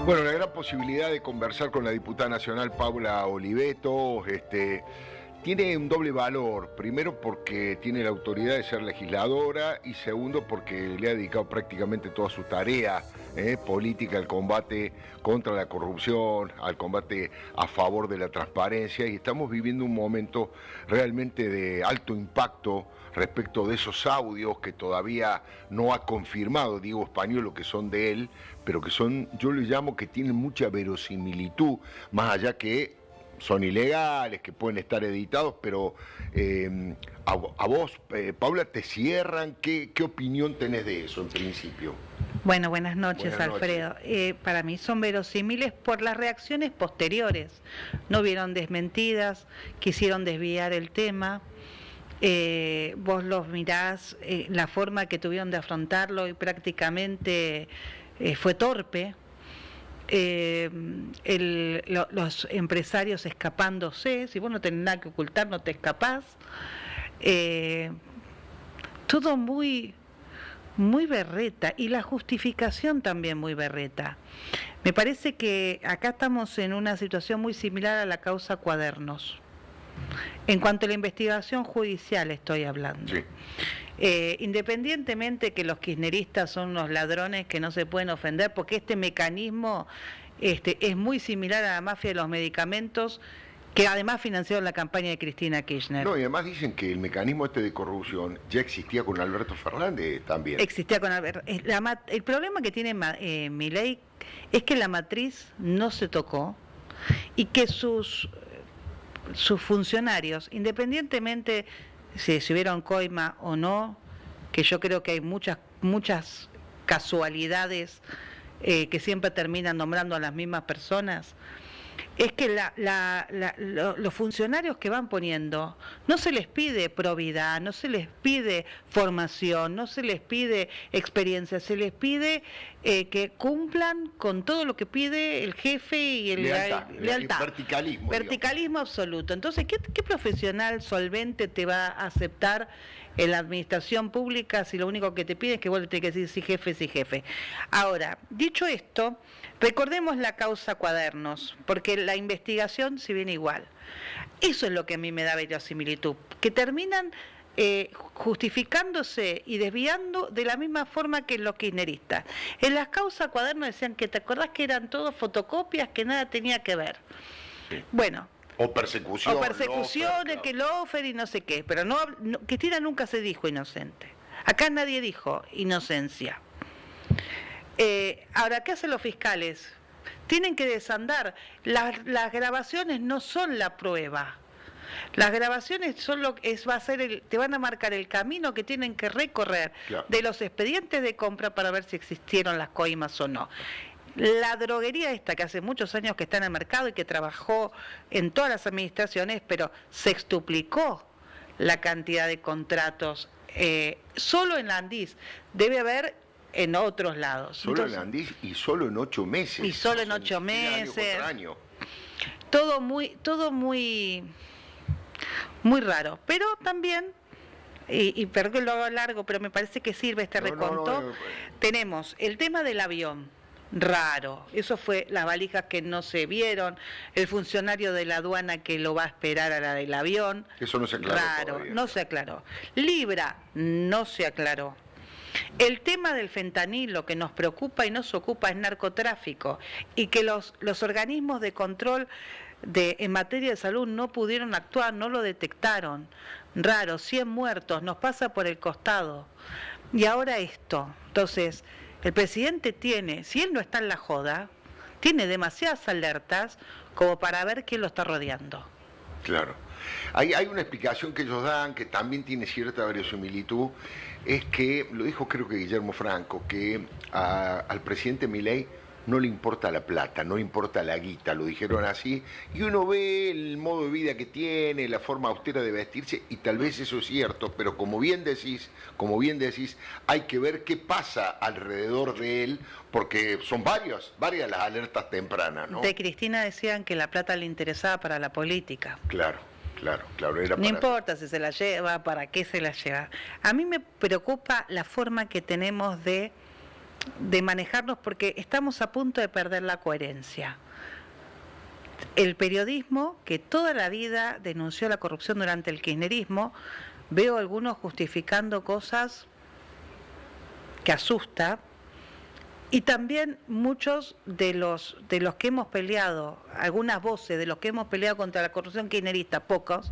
Bueno, la gran posibilidad de conversar con la diputada nacional Paula Oliveto tiene un doble valor. Primero porque tiene la autoridad de ser legisladora y segundo porque le ha dedicado prácticamente toda su tarea política al combate contra la corrupción, al combate a favor de la transparencia, y estamos viviendo un momento realmente de alto impacto respecto de esos audios que todavía no ha confirmado Diego Españolo que son de él, pero que son, yo les llamo que tienen mucha verosimilitud, más allá que son ilegales, que pueden estar editados, pero a vos, Paula, te cierran. ¿Qué opinión tenés de eso en principio? Bueno, buenas noches, Buenas Alfredo. Para mí son verosímiles por las reacciones posteriores. No vieron desmentidas, quisieron desviar el tema. Vos los mirás, la forma que tuvieron de afrontarlo y prácticamente fue torpe. Los empresarios escapándose, si vos no tenés nada que ocultar no te escapás, todo muy berreta, y la justificación también muy berreta. Me parece que acá estamos en una situación muy similar a la causa Cuadernos, en cuanto a la investigación judicial estoy hablando. Sí. Independientemente que los kirchneristas son unos ladrones que no se pueden ofender, porque este mecanismo es muy similar a la mafia de los medicamentos, que además financiaron la campaña de Cristina Kirchner. No, y además dicen que el mecanismo de corrupción ya existía con Alberto Fernández también. Existía con Alberto. El problema que tiene Milei es que la matriz no se tocó y que sus funcionarios, independientemente si subieron coima o no, que yo creo que hay muchas casualidades que siempre terminan nombrando a las mismas personas, es que los funcionarios que van poniendo, no se les pide probidad, no se les pide formación, no se les pide experiencia, se les pide que cumplan con todo lo que pide el jefe y el lealtad. Verticalismo absoluto. Entonces, ¿qué profesional solvente te va a aceptar en la administración pública si lo único que te pide es que vos le tenés que decir sí jefe, sí jefe? Ahora, dicho esto, recordemos la causa Cuadernos, porque la investigación si viene igual. Eso es lo que a mí me da verosimilitud, que terminan justificándose y desviando de la misma forma que los kirchneristas. En las causas Cuadernos decían que te acordás que eran todos fotocopias, que nada tenía que ver. Sí. Bueno. O persecuciones, que Lofer y no sé qué, pero Cristina nunca se dijo inocente. Acá nadie dijo inocencia. Ahora, ¿qué hacen los fiscales? Tienen que desandar. Las grabaciones no son la prueba. Las grabaciones son te van a marcar el camino que tienen que recorrer, claro, de los expedientes de compra para ver si existieron las coimas o no. La droguería esta, que hace muchos años que está en el mercado y que trabajó en todas las administraciones, pero sextuplicó la cantidad de contratos, solo en la Andis, debe haber en otros lados. Solo en la Andis y solo en 8 meses. Y solo en 8 meses. Todo muy raro, pero también, y perdón que lo hago largo, pero me parece que sirve este reconto. Tenemos el tema del avión. Raro, eso fue las valijas que no se vieron, el funcionario de la aduana que lo va a esperar a la del avión. Eso no se aclaró. Raro, todavía. No se aclaró. Libra, no se aclaró. El tema del fentanilo que nos preocupa y nos ocupa es narcotráfico, y que los organismos de control en materia de salud no pudieron actuar, no lo detectaron. Raro, 100 muertos, nos pasa por el costado. Y ahora esto. Entonces, el presidente tiene, si él no está en la joda, tiene demasiadas alertas como para ver quién lo está rodeando. Claro. Hay una explicación que ellos dan que también tiene cierta verosimilitud, es que, lo dijo creo que Guillermo Franco, que al presidente Milei no le importa la plata, no le importa la guita, lo dijeron así, y uno ve el modo de vida que tiene, la forma austera de vestirse, y tal vez eso es cierto, pero como bien decís, hay que ver qué pasa alrededor de él, porque son varias las alertas tempranas, ¿no? De Cristina decían que la plata le interesaba para la política. Claro. Era no importa si se la lleva, para qué se la lleva. A mí me preocupa la forma que tenemos de de manejarnos porque estamos a punto de perder la coherencia. El periodismo, que toda la vida denunció la corrupción durante el kirchnerismo, veo algunos justificando cosas que asusta, y también muchos de los que hemos peleado, algunas voces de los que hemos peleado contra la corrupción kirchnerista, pocos,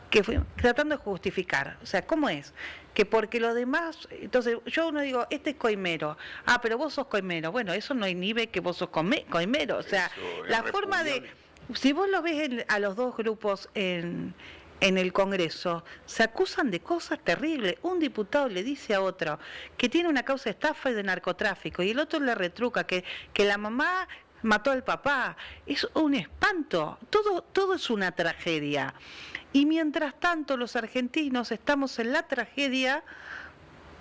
que fue tratando de justificar. O sea, ¿cómo es? Que porque los demás, entonces yo uno digo, este es coimero, pero vos sos coimero. Bueno, eso no inhibe que vos sos coimero. O sea, la forma de, si vos lo ves a los dos grupos en el Congreso, se acusan de cosas terribles. Un diputado le dice a otro que tiene una causa de estafa y de narcotráfico, y el otro le retruca que la mamá mató al papá. Es un espanto, todo es una tragedia. Y mientras tanto los argentinos estamos en la tragedia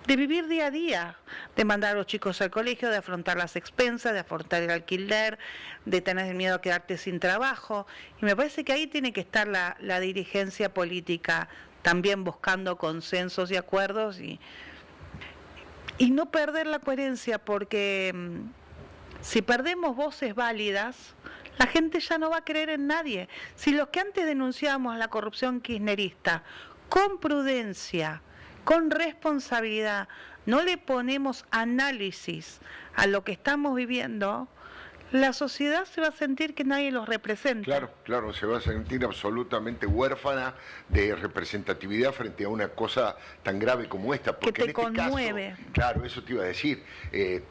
de vivir día a día, de mandar a los chicos al colegio, de afrontar las expensas, de afrontar el alquiler, de tener miedo a quedarte sin trabajo. Y me parece que ahí tiene que estar la dirigencia política, también buscando consensos y acuerdos, y no perder la coherencia, porque si perdemos voces válidas, la gente ya no va a creer en nadie. Si los que antes denunciábamos la corrupción kirchnerista con prudencia, con responsabilidad, no le ponemos análisis a lo que estamos viviendo, la sociedad se va a sentir que nadie los representa. Claro, se va a sentir absolutamente huérfana de representatividad frente a una cosa tan grave como esta. Porque que te conmueve. Caso, claro, eso te iba a decir.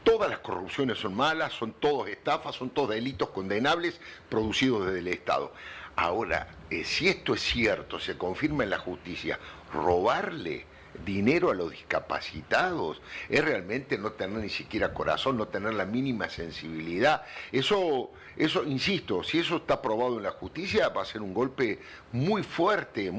Todas las corrupciones son malas, son todos estafas, son todos delitos condenables producidos desde el Estado. Ahora, si esto es cierto, se confirma en la justicia, robarle dinero a los discapacitados es realmente no tener ni siquiera corazón, no tener la mínima sensibilidad. Eso, insisto, si eso está probado en la justicia, va a ser un golpe muy fuerte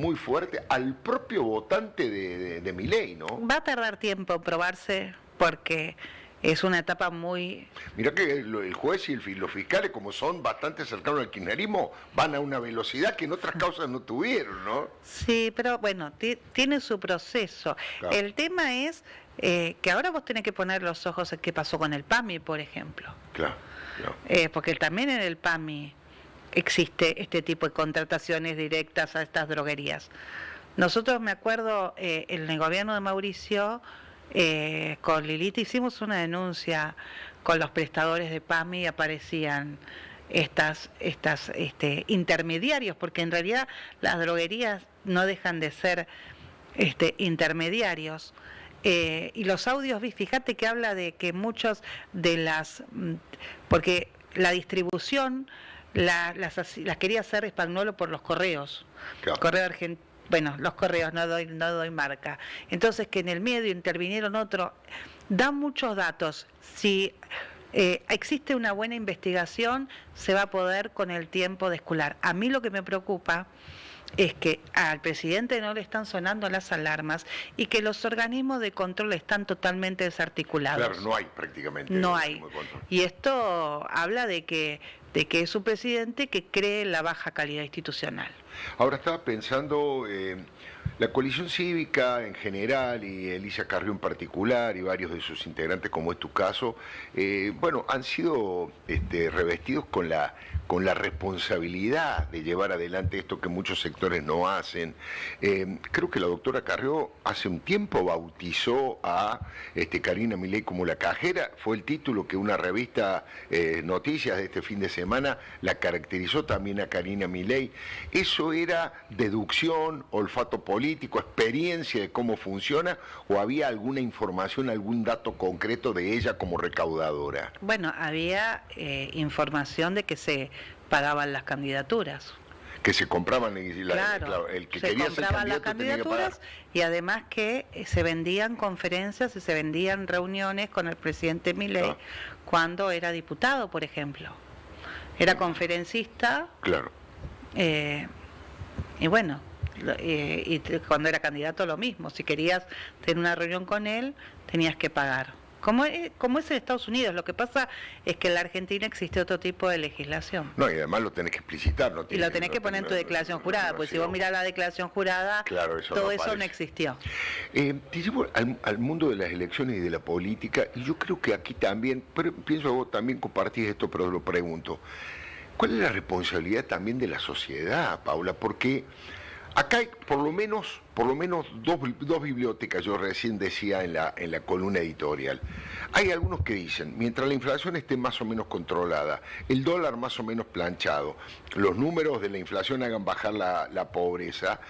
al propio votante de Milei, ¿no? Va a tardar tiempo en probarse, porque es una etapa muy... Mirá que el juez y los fiscales, como son bastante cercanos al kirchnerismo, van a una velocidad que en otras causas no tuvieron, ¿no? Sí, pero bueno, tiene su proceso. Claro. El tema es que ahora vos tenés que poner los ojos en qué pasó con el PAMI, por ejemplo. Claro. Porque también en el PAMI existe este tipo de contrataciones directas a estas droguerías. Nosotros, me acuerdo, en el gobierno de Mauricio... con Lilith hicimos una denuncia con los prestadores de PAMI, y aparecían estas intermediarios, porque en realidad las droguerías no dejan de ser intermediarios. Y los audios, fíjate que habla de que muchos de las... porque la distribución las quería hacer Spagnuolo por los correos, claro. Correo argentino. Bueno, los correos, no doy marca. Entonces, que en el medio intervinieron otros, dan muchos datos. Si existe una buena investigación, se va a poder con el tiempo descular. A mí lo que me preocupa es que al presidente no le están sonando las alarmas y que los organismos de control están totalmente desarticulados. Claro, no hay prácticamente. No hay. Y esto habla de que es un presidente que cree en la baja calidad institucional. Ahora estaba pensando, la coalición cívica en general y Elisa Carrió en particular y varios de sus integrantes, como es tu caso, han sido revestidos con la responsabilidad de llevar adelante esto que muchos sectores no hacen. Creo que la doctora Carrió hace un tiempo bautizó a Karina Milei como la cajera, fue el título que una revista Noticias de este fin de semana la caracterizó también a Karina Milei. ¿Eso era deducción, olfato político, experiencia de cómo funciona, o había alguna información, algún dato concreto de ella como recaudadora? Bueno, había información de que se pagaban las candidaturas. Que se compraban, el que quería ser candidato las candidaturas, y además que se vendían conferencias y se vendían reuniones con el presidente Milei cuando era diputado, por ejemplo. Era conferencista. Claro. Y bueno, y cuando era candidato lo mismo. Si querías tener una reunión con él, tenías que pagar. como es en Estados Unidos. Lo que pasa es que en la Argentina existe otro tipo de legislación. No, y además lo tenés que explicitar. Y lo tenés que poner en tu declaración jurada, porque si vos mirás la declaración jurada, claro, todo eso no existió. Te llevo al mundo de las elecciones y de la política, y yo creo que aquí también, pero pienso que vos también compartís esto, pero lo pregunto. ¿Cuál es la responsabilidad también de la sociedad, Paula? Porque acá hay por lo menos dos bibliotecas, yo recién decía en la columna editorial. Hay algunos que dicen, mientras la inflación esté más o menos controlada, el dólar más o menos planchado, los números de la inflación hagan bajar la pobreza,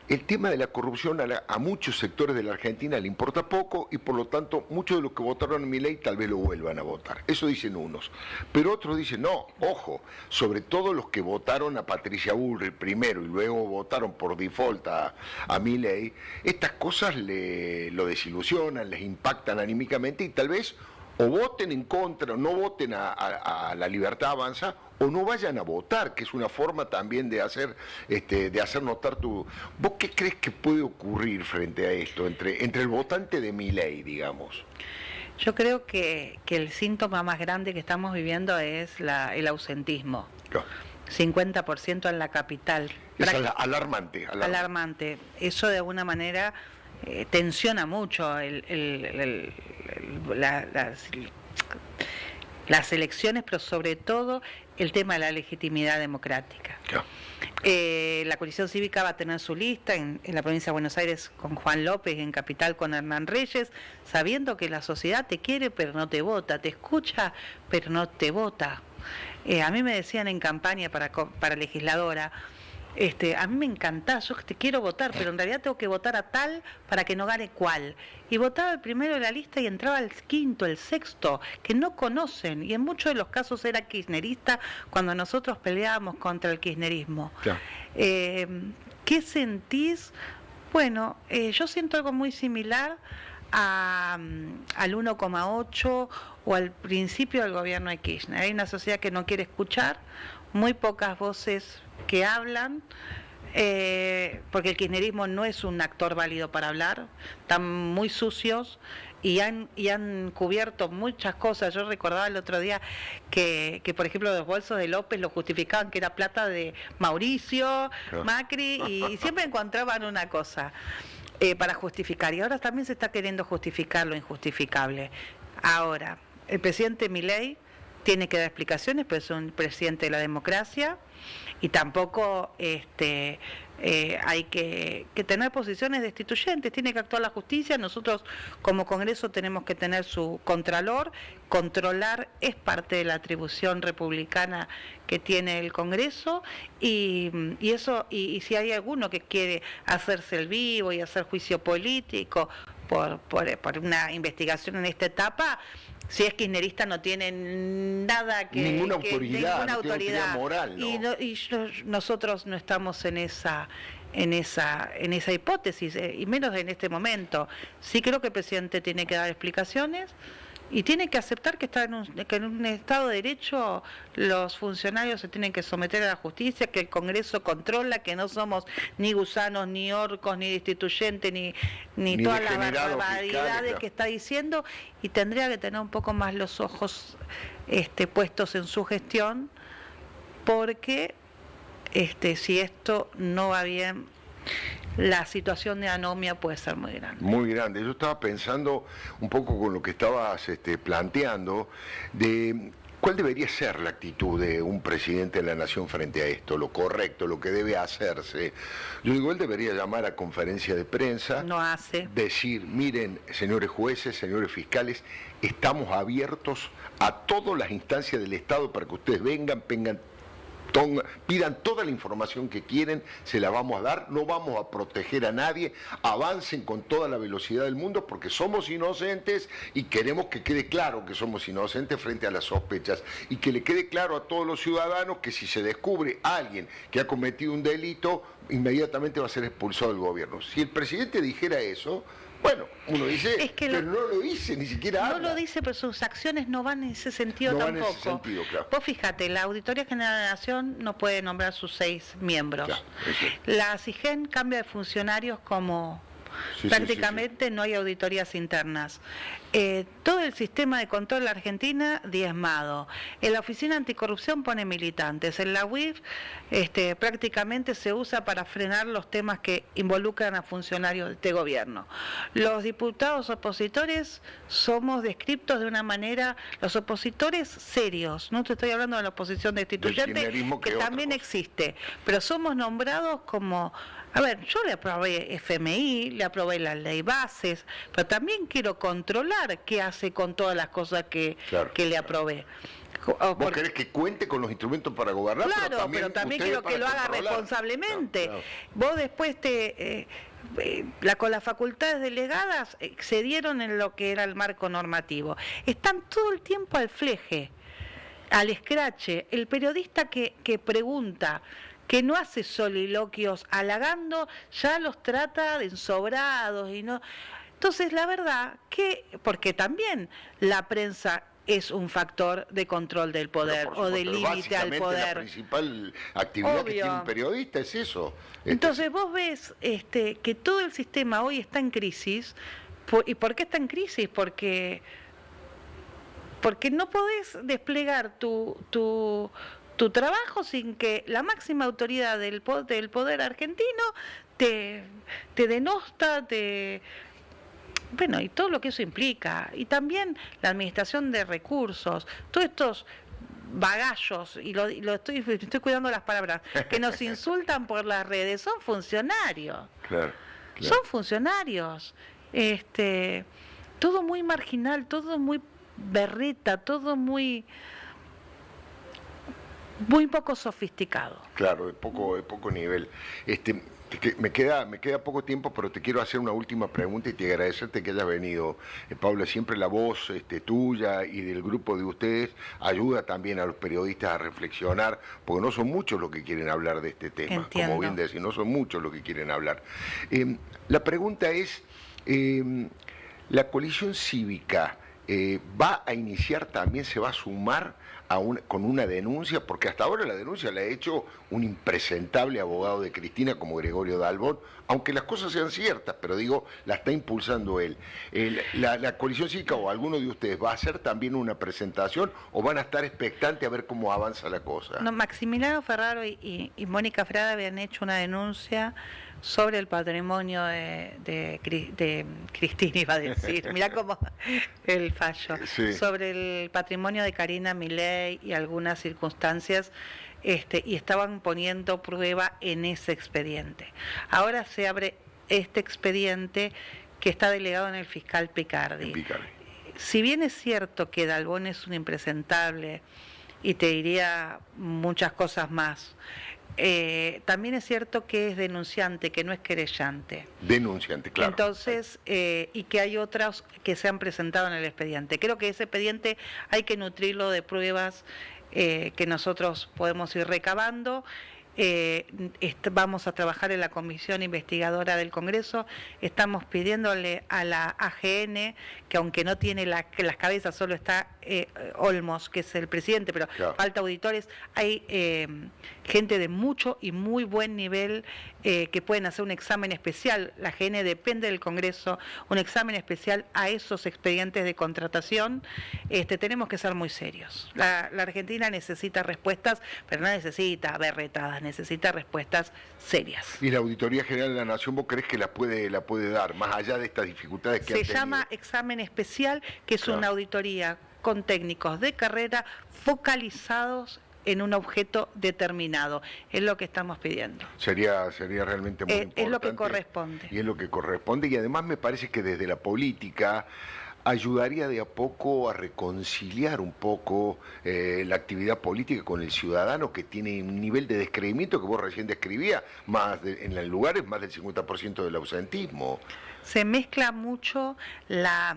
el tema de la corrupción a muchos sectores de la Argentina le importa poco y por lo tanto muchos de los que votaron en Milei tal vez lo vuelvan a votar. Eso dicen unos. Pero otros dicen, no, ojo, sobre todo los que votaron a Patricia Bullrich primero y luego votaron por default a Milei, estas cosas lo desilusionan, les impactan anímicamente y tal vez o voten en contra o no voten a La Libertad Avanza o no vayan a votar, que es una forma también de hacer notar tu... ¿Vos qué crees que puede ocurrir frente a esto, entre el votante de Milei, digamos? Yo creo que el síntoma más grande que estamos viviendo es el ausentismo. Claro. 50% en la capital. Es alarmante. Alarmante. Eso de alguna manera tensiona mucho las elecciones, pero sobre todo el tema de la legitimidad democrática. Claro. La coalición cívica va a tener su lista en la provincia de Buenos Aires con Juan López, en Capital con Hernán Reyes, sabiendo que la sociedad te quiere pero no te vota, te escucha pero no te vota. A mí me decían en campaña para legisladora, a mí me encanta, yo te quiero votar, pero en realidad tengo que votar a tal para que no gane cuál. Y votaba el primero de la lista y entraba el quinto, el sexto, que no conocen. Y en muchos de los casos era kirchnerista cuando nosotros peleábamos contra el kirchnerismo. Ya. ¿Qué sentís? Bueno, yo siento algo muy similar al 1,8 o al principio del gobierno de Kirchner. Hay una sociedad que no quiere escuchar, muy pocas voces que hablan, porque el kirchnerismo no es un actor válido para hablar, están muy sucios y han cubierto muchas cosas. Yo recordaba el otro día que por ejemplo los bolsos de López lo justificaban que era plata de Mauricio, Macri, y siempre encontraban una cosa para justificar, y ahora también se está queriendo justificar lo injustificable. Ahora, el presidente Milei tiene que dar explicaciones, pero es un presidente de la democracia y tampoco hay que tener posiciones destituyentes, tiene que actuar la justicia. Nosotros como Congreso tenemos que tener su contralor, controlar es parte de la atribución republicana que tiene el Congreso y si hay alguno que quiere hacerse el vivo y hacer juicio político por una investigación en esta etapa, si es kirchnerista no tiene nada ninguna autoridad moral, ¿no? Y nosotros no estamos en esa hipótesis, y menos en este momento. Sí creo que el presidente tiene que dar explicaciones y tiene que aceptar que en un Estado de Derecho los funcionarios se tienen que someter a la justicia, que el Congreso controla, que no somos ni gusanos, ni orcos, ni destituyentes, ni todas las barbaridades que está diciendo, y tendría que tener un poco más los ojos puestos en su gestión, porque si esto no va bien, la situación de anomia puede ser muy grande. Muy grande. Yo estaba pensando un poco con lo que estabas planteando, de cuál debería ser la actitud de un presidente de la nación frente a esto, lo correcto, lo que debe hacerse. Yo digo, él debería llamar a conferencia de prensa, no hace, decir, miren, señores jueces, señores fiscales, estamos abiertos a todas las instancias del Estado para que ustedes pidan toda la información que quieren, se la vamos a dar, no vamos a proteger a nadie, avancen con toda la velocidad del mundo porque somos inocentes y queremos que quede claro que somos inocentes frente a las sospechas y que le quede claro a todos los ciudadanos que si se descubre a alguien que ha cometido un delito, inmediatamente va a ser expulsado del gobierno. Si el presidente dijera eso, bueno, uno dice, pero no lo dice, ni siquiera habla. No lo dice, pero sus acciones no van en ese sentido tampoco. Van en ese sentido, claro. Vos fíjate, la Auditoría General de la Nación no puede nombrar sus 6 miembros. Claro, la CIGEN cambia de funcionarios como prácticamente no hay auditorías internas. todo el sistema de control de la Argentina diezmado. En la Oficina Anticorrupción pone militantes. En la UIF prácticamente se usa para frenar los temas que involucran a funcionarios de este gobierno. Los diputados opositores somos descriptos de una manera, los opositores serios, no te estoy hablando de la oposición destituyente, que también existe, pero somos nombrados como... A ver, yo le aprobé FMI, le aprobé la ley bases, pero también quiero controlar qué hace con todas las cosas que le aprobé. ¿Vos querés que cuente con los instrumentos para gobernar? Claro, pero también quiero que lo haga responsablemente. Claro. Vos después con las facultades delegadas excedieron en lo que era el marco normativo. Están todo el tiempo al fleje, al escrache. El periodista que pregunta, que no hace soliloquios halagando, ya los trata de ensobrados y no. Entonces, la verdad que, porque también la prensa es un factor de control del poder o de límite al poder. La principal actividad que tiene un periodista es eso. Entonces vos ves que todo el sistema hoy está en crisis. ¿Y por qué está en crisis? Porque no podés desplegar tu trabajo sin que la máxima autoridad del poder argentino te denosta, bueno, y todo lo que eso implica. Y también la administración de recursos, todos estos bagallos, y estoy cuidando las palabras, que nos insultan por las redes, son funcionarios. Claro. Son funcionarios. Todo muy marginal, todo muy berreta, todo muy poco sofisticado. Claro, de poco nivel. Me queda poco tiempo, pero te quiero hacer una última pregunta y te agradecerte que hayas venido. Pablo, siempre la voz tuya y del grupo de ustedes ayuda también a los periodistas a reflexionar, porque no son muchos los que quieren hablar de este tema. Entiendo. Como bien decís, no son muchos los que quieren hablar. La pregunta es, ¿la coalición cívica va a iniciar también, se va a sumar con una denuncia? Porque hasta ahora la denuncia la ha hecho un impresentable abogado de Cristina como Gregorio Dalbón, aunque las cosas sean ciertas, pero digo, la está impulsando él. ¿La coalición cívica o alguno de ustedes va a hacer también una presentación o van a estar expectantes a ver cómo avanza la cosa? No, Maximiliano Ferraro y Mónica Frada habían hecho una denuncia sobre el patrimonio de Cristina, iba a decir, mirá cómo el fallo, sí. Sobre el patrimonio de Karina Milei y algunas circunstancias, y estaban poniendo prueba en ese expediente. Ahora se abre este expediente que está delegado en el fiscal Picardi. Si bien es cierto que Dalbón es un impresentable, y te diría muchas cosas más, también es cierto que es denunciante, que no es querellante. Denunciante, claro. Entonces, y que hay otras que se han presentado en el expediente. Creo que ese expediente hay que nutrirlo de pruebas que nosotros podemos ir recabando. Vamos a trabajar en la comisión investigadora del Congreso, estamos pidiéndole a la AGN, que aunque no tiene las cabezas, solo está Olmos, que es el presidente, pero claro, falta auditores, hay gente de mucho y muy buen nivel que pueden hacer un examen especial. La AGN depende del Congreso, un examen especial a esos expedientes de contratación. Tenemos que ser muy serios. La Argentina necesita respuestas, pero no necesita berretadas, necesita respuestas serias. ¿Y la Auditoría General de la Nación, vos crees que la puede dar, más allá de estas dificultades que han tenido? Se llama examen especial, que es claro, una auditoría con técnicos de carrera focalizados en un objeto determinado. Es lo que estamos pidiendo. Sería realmente muy importante. Es lo que corresponde. Y es lo que corresponde, y además me parece que desde la política ayudaría de a poco a reconciliar un poco la actividad política con el ciudadano, que tiene un nivel de descreimiento que vos recién describías, en los lugares más del 50% del ausentismo. Se mezcla mucho la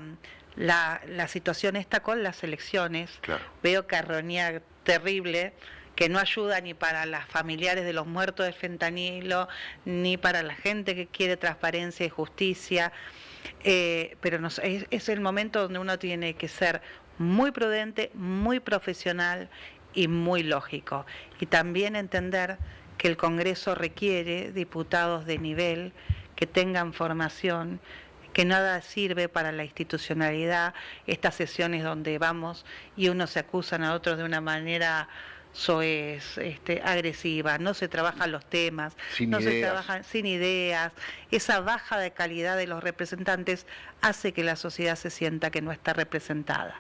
situación esta con las elecciones. Claro. Veo carroña terrible, que no ayuda ni para las familiares de los muertos del fentanilo, ni para la gente que quiere transparencia y justicia. Pero es el momento donde uno tiene que ser muy prudente, muy profesional y muy lógico. Y también entender que el Congreso requiere diputados de nivel, que tengan formación, que nada sirve para la institucionalidad, estas sesiones donde vamos y unos se acusan a otros de una manera soez, agresiva, no se trabajan los temas, no se trabajan sin ideas, esa baja de calidad de los representantes hace que la sociedad se sienta que no está representada.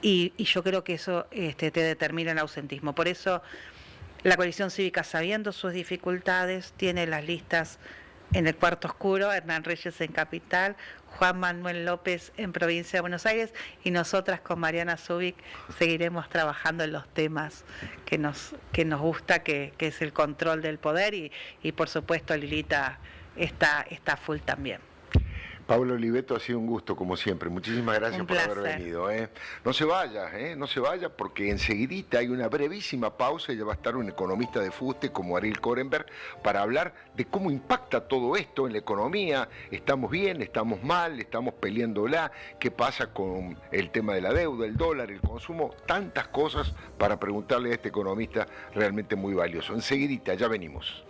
Y yo creo que eso te determina el ausentismo. Por eso la coalición cívica, sabiendo sus dificultades, tiene las listas en el Cuarto Oscuro, Hernán Reyes en Capital, Juan Manuel López en Provincia de Buenos Aires, y nosotras con Mariana Zubik seguiremos trabajando en los temas que nos gusta, que es el control del poder, y por supuesto Lilita está full también. Pablo Oliveto, ha sido un gusto, como siempre. Muchísimas gracias por haber venido. No se vaya, no se vaya, porque enseguidita hay una brevísima pausa y ya va a estar un economista de fuste como Ariel Korenberg para hablar de cómo impacta todo esto en la economía. ¿Estamos bien? ¿Estamos mal? ¿Estamos peleándola? ¿Qué pasa con el tema de la deuda, el dólar, el consumo? Tantas cosas para preguntarle a este economista realmente muy valioso. Enseguidita, ya venimos.